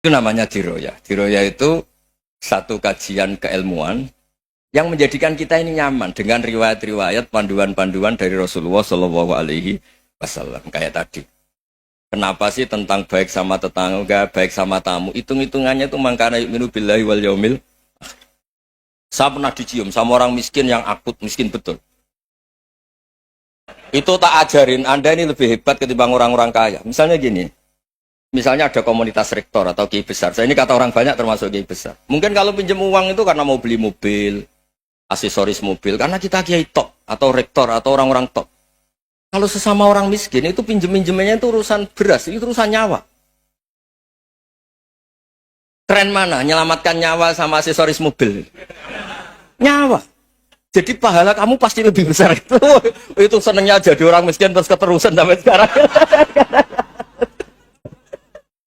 Itu namanya diroya. Diroya itu satu kajian keilmuan yang menjadikan kita ini nyaman dengan riwayat-riwayat panduan-panduan dari Rasulullah Shallallahu Alaihi Wasallam kayak tadi. Kenapa sih tentang baik sama tetangga, baik sama tamu? Hitung-hitungannya itu mangkana yu'minu billahi wal yaumil. Saya pernah dicium sama orang miskin yang akut miskin betul. Itu tak ajarin Anda ini lebih hebat ketimbang orang-orang kaya. Misalnya gini. Misalnya ada komunitas rektor atau kiai besar. Saya ini kata orang banyak termasuk kiai besar. Mungkin kalau pinjam uang itu karena mau beli mobil, aksesoris mobil, karena kita kiai top atau rektor atau orang-orang top. Kalau sesama orang miskin itu pinjem-pinjemannya itu urusan beras, itu urusan nyawa. Tren mana? Menyelamatkan nyawa sama aksesoris mobil. Nyawa. Jadi pahala kamu pasti lebih besar itu. Itu senengnya jadi orang miskin terus keterusan sampai sekarang.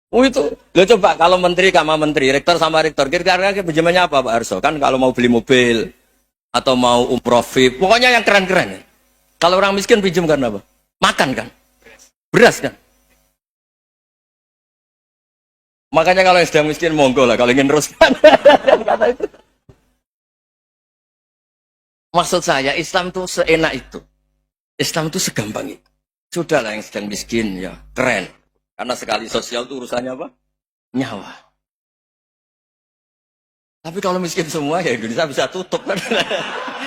Oh itu, lo coba kalau menteri sama menteri, rektor sama rektor, kira-kira pinjamannya apa Pak Arso? Kan kalau mau beli mobil atau mau umroh VIP, pokoknya yang keren-keren. Kalau orang miskin pinjam karena apa? Makan kan, beras kan. Makanya kalau yang sedang miskin monggo lah, kalau ingin teruskan. Maksud saya Islam tuh seenak itu, Islam tuh segampang itu. Sudahlah yang sedang miskin ya keren. Karena sekali sosial itu urusannya apa? Nyawa. Tapi kalau miskin semua ya Indonesia bisa tutup kan.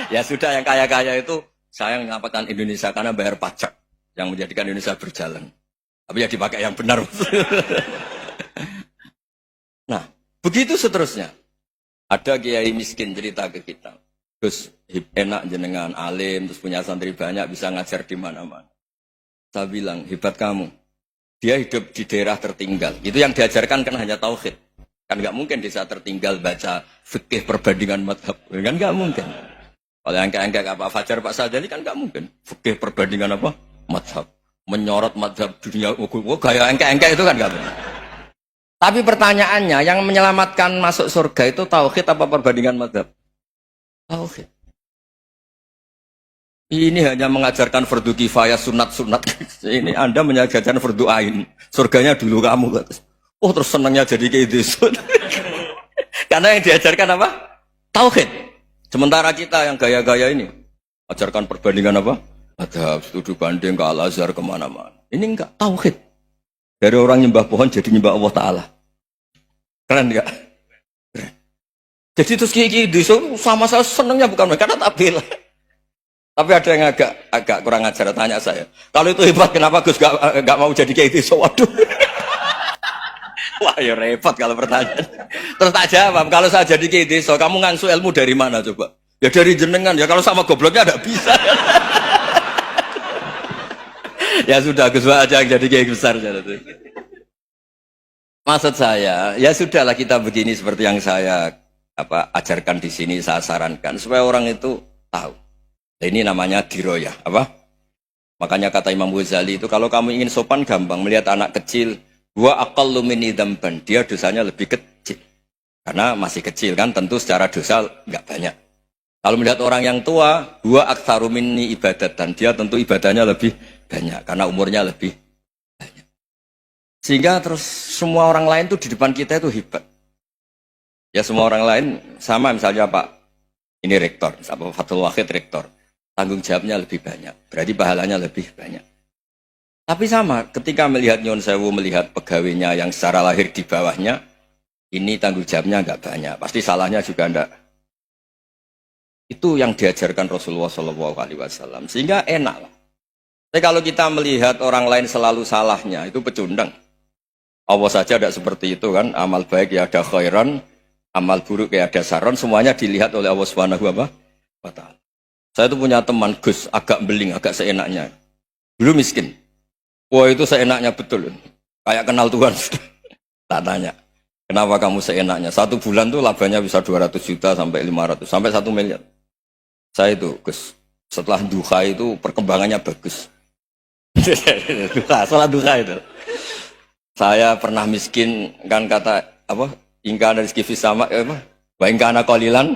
Ya sudah yang kaya-kaya itu saya mengatakan Indonesia karena bayar pajak yang menjadikan Indonesia berjalan. Tapi ya dipakai yang benar. Nah, begitu seterusnya. Ada kiai miskin cerita ke kita. Terus enak jenengan alim, terus punya santri banyak, bisa ngajar di mana-mana. Saya bilang, hebat kamu. Dia hidup di daerah tertinggal. Itu yang diajarkan kan hanya tauhid. Kan nggak mungkin desa tertinggal baca fikih perbandingan madhab. Kan nggak mungkin. Kalau yang kayak Pak Fajar, Pak Sadali kan nggak mungkin. Fikih perbandingan apa? Madhab. Menyorot madhab dunia. Gaya engke-engke itu kan nggak mungkin. Tapi pertanyaannya, yang menyelamatkan masuk surga itu tauhid apa perbandingan madhab? Tauhid. Ini hanya mengajarkan fardu kifayah sunat-sunat. Ini Anda mengajarkan fardu ain. Surganya dulu kamu. Oh terus senangnya jadi kayak gitu. Karena yang diajarkan apa? Tauhid. Sementara kita yang gaya-gaya ini. Ajarkan perbandingan apa? Ada studi banding ke Al-Azhar kemana-mana. Ini enggak. Tauhid. Dari orang nyembah pohon jadi nyembah Allah Ta'ala. Keren enggak? Keren. Jadi terus kayak gitu. Sama saya senangnya bukan karena tak bela. Tapi ada yang agak kurang ajar tanya saya. Kalau itu hebat kenapa Gus gak mau jadi kayak itu? Waduh. Wah ya repot kalau pertanyaan. Terus tak jawab. Kalau saya jadi kayak itu, kamu ngangsu ilmu dari mana coba? Ya dari jenengan. Ya kalau sama gobloknya ada bisa. Ya sudah Gus aja yang jadi kayak besar. Maksud saya, ya sudahlah kita begini seperti yang saya ajarkan di sini, saya sarankan supaya orang itu tahu. Ini namanya diroyah, apa? Makanya kata Imam Ghazali itu kalau kamu ingin sopan gampang melihat anak kecil, wa aqallu min dzamban, dia dosanya lebih kecil. Karena masih kecil kan, tentu secara dosa enggak banyak. Kalau melihat orang yang tua, wa aktsaru minni ibadatan, dia tentu ibadahnya lebih banyak karena umurnya lebih banyak. Sehingga terus semua orang lain tuh di depan kita itu hebat. Ya semua orang lain sama misalnya Pak ini rektor, Pak Fathul Wahid rektor. Tanggung jawabnya lebih banyak, berarti pahalanya lebih banyak. Tapi sama, ketika melihat Nyon Sewu, melihat pegawainya yang secara lahir di bawahnya, ini tanggung jawabnya nggak banyak, pasti salahnya juga enggak. Itu yang diajarkan Rasulullah SAW, sehingga enak lah. Tapi kalau kita melihat orang lain selalu salahnya, itu pecundang. Allah saja tidak seperti itu kan, amal baik ya ada khairan, amal buruk ya ada saron, semuanya dilihat oleh Allah Subhanahu wa Ta'ala. Saya tuh punya teman Gus, agak beling, agak seenaknya. Dulu miskin. Wah itu seenaknya betul. Kayak kenal Tuhan. Tak tanya, kenapa kamu seenaknya? 1 bulan tuh labanya bisa 200 juta sampai 500, sampai 1 miliar. Saya itu Gus, setelah duha itu perkembangannya bagus. Salah duha itu. Saya pernah miskin, kan kata, apa, ingka dari rezeki fisama, apa, wa ingka ana qalilan.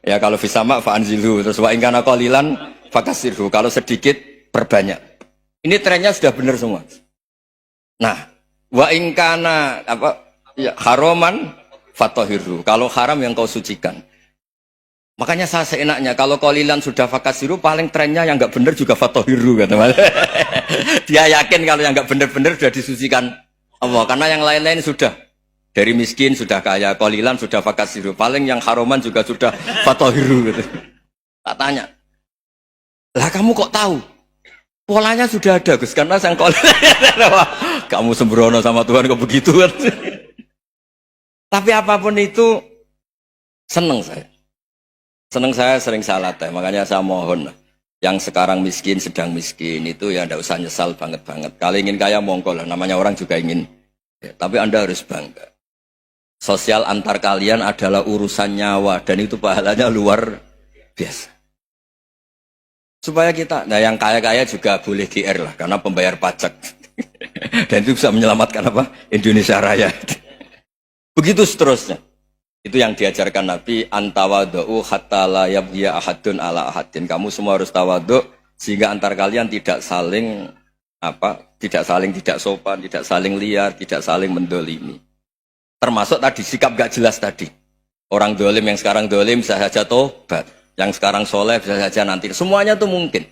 Ya kalau fisama fa'anzilhu, terus wa ingkana qalilan fakasirhu, kalau sedikit perbanyak. Ini trennya sudah benar semua. Nah, wa ingkana apa Ya, haroman fatohiru. Kalau haram yang kau sucikan. Makanya saya seenaknya, kalau kolilan sudah fakasiru, paling trennya yang nggak bener juga fatohiru kata Mas. Dia yakin kalau yang nggak bener-bener sudah disucikan Allah. Karena yang lain-lain sudah dari miskin sudah kaya, kolilan sudah fakasiru. Paling yang haroman juga sudah fatohiru. Gitu. Tak tanya, lah kamu kok tahu? Polanya sudah ada Gus, karena sang kolilan. Kamu sembrono sama Tuhan kok begitu kan? Tapi apapun itu seneng saya. Seneng saya sering salah teh, makanya saya mohon yang sekarang miskin sedang miskin itu ya ndak usah nyesal banget-banget. Kalau ingin kaya monggo lah, namanya orang juga ingin. Ya, tapi Anda harus bangga. Sosial antar kalian adalah urusan nyawa dan itu pahalanya luar biasa. Supaya kita, nah yang kaya-kaya juga boleh GR lah karena pembayar pajak. Dan itu bisa menyelamatkan apa? Indonesia Raya. Begitu seterusnya. Itu yang diajarkan Nabi, antawadhu hatta la yabghiya ahadun ala ahadin. Kamu semua harus tawadhu sehingga antar kalian tidak saling tidak sopan, tidak saling liar, tidak saling mendolimi. Termasuk tadi sikap gak jelas tadi. Orang dolim yang sekarang dolim bisa saja tobat, yang sekarang soleh bisa saja nanti. Semuanya itu mungkin.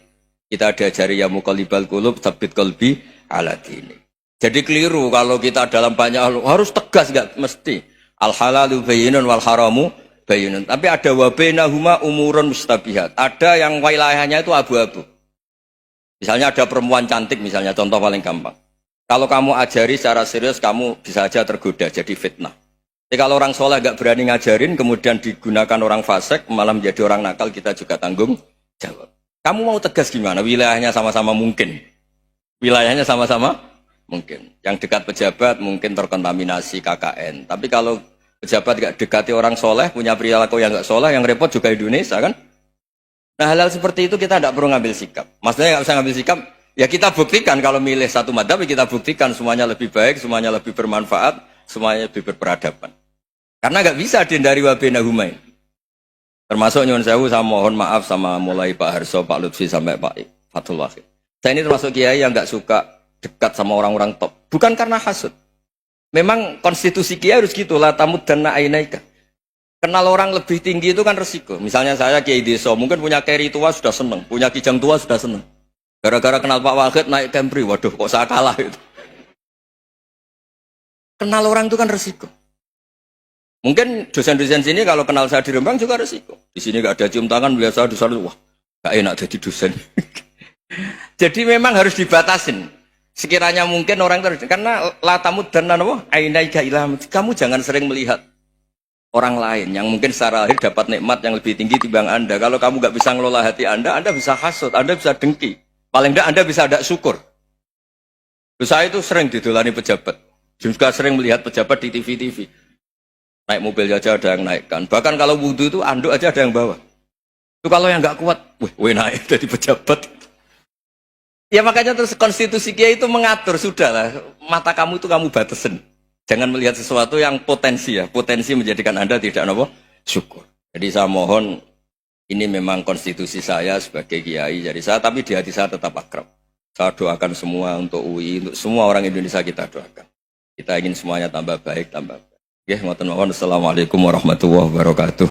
Kita diajari ya muqallibal qulub tsabbit qalbi ala dini. Jadi keliru kalau kita dalam banyak hal harus tegas, gak mesti. Al halalu bayyinun wal haramu bayyinun. Tapi ada wa bainahuma umurun mustabihat. Ada yang wilayahnya itu abu-abu. Misalnya ada perempuan cantik misalnya, contoh paling gampang. Kalau kamu ajari secara serius, kamu bisa aja tergoda jadi fitnah. Jadi kalau orang soleh gak berani ngajarin, kemudian digunakan orang fasik, malah menjadi orang nakal, kita juga tanggung jawab. Kamu mau tegas gimana? Wilayahnya sama-sama mungkin. Wilayahnya sama-sama mungkin. Yang dekat pejabat mungkin terkontaminasi KKN. Tapi kalau pejabat gak dekati orang soleh, punya perilaku yang gak soleh, yang repot juga Indonesia kan. Nah hal-hal seperti itu kita tidak perlu ngambil sikap. Maksudnya gak usah ngambil sikap, ya kita buktikan kalau milih satu madhab, kita buktikan semuanya lebih baik, semuanya lebih bermanfaat, semuanya lebih berperadaban. Karena gak bisa dihindari wabena humain. Termasuk nyuwun sewu, saya mohon maaf sama mulai Pak Harso, Pak Lutfi sampai Pak Fathullah. Saya ini termasuk kiai yang gak suka dekat sama orang-orang top. Bukan karena hasud. Memang konstitusi kiai harus gitu, la tamuddanna ainaika. Kenal orang lebih tinggi itu kan resiko. Misalnya saya kiai desa, mungkin punya keri tua sudah seneng, punya kijang tua sudah seneng. Gara-gara kenal Pak Wahid naik Kempri, waduh kok saya kalah itu. Kenal orang itu kan resiko. Mungkin dosen-dosen sini kalau kenal saya di Rembang juga resiko. Di sini gak ada cium tangan, biasa dosen, wah gak enak jadi dosen. Jadi memang harus dibatasin. Sekiranya mungkin orang terus karena latamud dan nanawa ainaika ilham, kamu jangan sering melihat orang lain yang mungkin secara lahir dapat nikmat yang lebih tinggi timbang Anda. Kalau kamu nggak bisa ngelola hati Anda bisa hasut, Anda bisa dengki. Paling tidak Anda bisa ada syukur. Saya itu sering didolani pejabat, juga sering melihat pejabat di TV-TV. Naik mobil aja ada yang naikkan. Bahkan kalau wudhu itu anduk aja ada yang bawa. Itu kalau yang nggak kuat, wih naik jadi pejabat. Ya makanya terus konstitusi kiai itu mengatur, sudahlah mata kamu itu kamu batasin. Jangan melihat sesuatu yang potensi ya, potensi menjadikan Anda tidak apa syukur. Jadi saya mohon, ini memang konstitusi saya sebagai kiai dari saya, tapi di hati saya tetap akrab. Saya doakan semua untuk UI, untuk semua orang Indonesia kita doakan. Kita ingin semuanya tambah baik, tambah baik. Ya, mohon. Assalamualaikum warahmatullahi wabarakatuh.